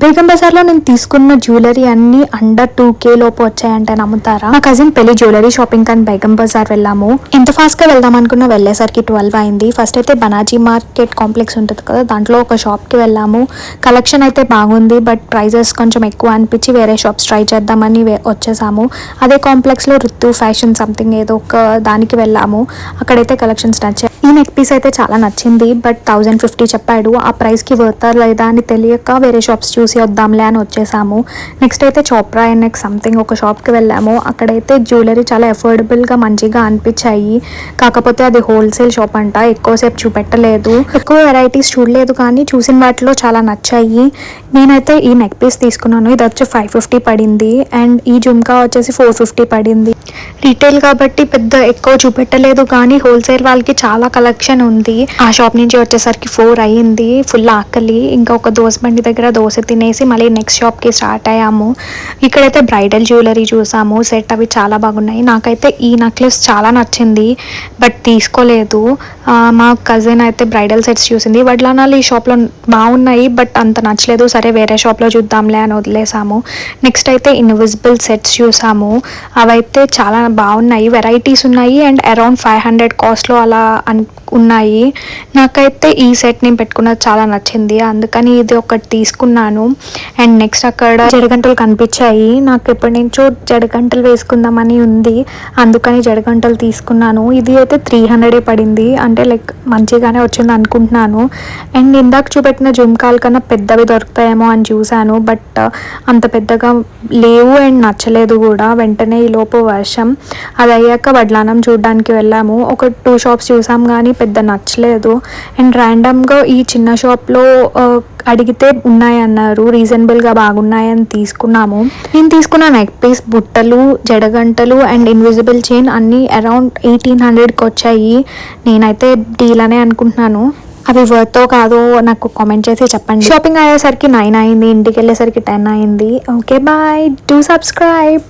బేగం బజార్లో నేను తీసుకున్న జ్యువెలరీ అన్ని అండర్ 2K లోపు వచ్చాయంటే నమ్ముతారా? మా కజిన్ పెళ్లి జ్యువెలరీ షాపింగ్ అని బేగం బజార్ వెళ్ళాము. ఎంత ఫాస్ట్ గా వెళ్దాం అనుకున్నా వెళ్ళేసరికి 12 అయింది. ఫస్ట్ అయితే బనాజీ మార్కెట్ కాంప్లెక్స్ ఉంటుంది కదా, దాంట్లో ఒక షాప్ కి వెళ్ళాము. కలెక్షన్ అయితే బాగుంది, బట్ ప్రైజెస్ కొంచెం ఎక్కువ అనిపించి వేరే షాప్స్ ట్రై చేద్దామని వచ్చేసాము. అదే కాంప్లెక్స్ లో రితు ఫ్యాషన్ సంథింగ్ ఏదో ఒక దానికి వెళ్ళాము. అక్కడైతే కలెక్షన్స్ నచ్చాయి. ఈ నెక్ పీస్ అయితే చాలా నచ్చింది, బట్ 1050 చెప్పాడు. ఆ ప్రైస్ కి వర్తా లేదా అని తెలియక వేరే షాప్స్ చూసి వద్దాంలే అని వచ్చేసాము. నెక్స్ట్ అయితే చోప్రా అండ్ నెక్ సంథింగ్ ఒక షాప్కి వెళ్ళాము. అక్కడైతే జ్యువెలరీ చాలా అఫోర్డబుల్గా మంచిగా అనిపించాయి. కాకపోతే అది హోల్సేల్ షాప్ అంట, ఎక్కువసేపు చూపెట్టలేదు, ఎక్కువ వెరైటీస్ చూడలేదు, కానీ చూసిన వాటిలో చాలా నచ్చాయి. నేనైతే ఈ నెక్ పీస్ తీసుకున్నాను. ఇది వచ్చి 550 పడింది అండ్ ఈ జుమ్కా వచ్చేసి 450 పడింది. రీటైల్ కాబట్టి పెద్ద ఎక్కువ చూపెట్టలేదు, కానీ హోల్సేల్ వాళ్ళకి చాలా కలెక్షన్ ఉంది. ఆ షాప్ నుంచి వచ్చేసరికి 4 అయ్యింది. ఫుల్ ఆకలి. ఇంకా ఒక దోశ బండి దగ్గర దోశ తినేసి మళ్ళీ నెక్స్ట్ షాప్కి స్టార్ట్ అయ్యాము. ఇక్కడైతే బ్రైడల్ జ్యువెలరీ చూసాము. సెట్ అవి చాలా బాగున్నాయి. నాకైతే ఈ నెక్లెస్ చాలా నచ్చింది, బట్ తీసుకోలేదు. మా కజిన్ అయితే బ్రైడల్ సెట్స్ చూసింది. వడ్లానాలు ఈ షాప్లో బాగున్నాయి, బట్ అంత నచ్చలేదు. సరే వేరే షాప్లో చూద్దాంలే అని వదిలేసాము. నెక్స్ట్ అయితే ఇన్విజిబుల్ సెట్స్ చూసాము. అవైతే చాలా బాగున్నాయి, వెరైటీస్ ఉన్నాయి అండ్ అరౌండ్ 500 కాస్ట్లో అలా ఉన్నాయి. నాకైతే ఈ సెట్ నేను పెట్టుకున్నది చాలా నచ్చింది, అందుకని ఇది ఒకటి తీసుకున్నాను. అండ్ నెక్స్ట్ అక్కడ జడగంటలు కనిపించాయి. నాకు ఎప్పటి నుంచో జడగంటలు వేసుకుందామని ఉంది, అందుకని జడగంటలు తీసుకున్నాను. ఇది అయితే 300 పడింది, అంటే లైక్ మంచిగానే వచ్చింది అనుకుంటున్నాను. అండ్ ఇందాక చూపెట్టిన జుమ్కాల కన్నా పెద్దవి దొరుకుతాయేమో అని చూశాను, బట్ అంత పెద్దగా లేవు అండ్ నచ్చలేదు కూడా. వెంటనే ఈ లోపు వర్షం, అది అయ్యాక వడ్లానం చూడడానికి వెళ్ళాము. ఒక 2 షాప్స్ చూసాం, కానీ పెద్ద నచ్చలేదు. అండ్ ర్యాండమ్గా ఈ చిన్న షాప్లో అడిగితే ఉన్నాయన్నారు, రీజనబుల్గా బాగున్నాయని తీసుకున్నాము. నేను తీసుకున్న నెక్ పీస్, బుట్టలు, జడగంటలు అండ్ ఇన్విజిబుల్ చైన్ అన్నీ అరౌండ్ 1800కి వచ్చాయి. నేనైతే డీల్ అనే అనుకుంటున్నాను. అవి వర్తో కాదో నాకు కామెంట్ చేసి చెప్పండి. షాపింగ్ అయ్యేసరికి 9 అయింది, ఇంటికి వెళ్ళేసరికి 10 అయింది. Okay bye, do subscribe.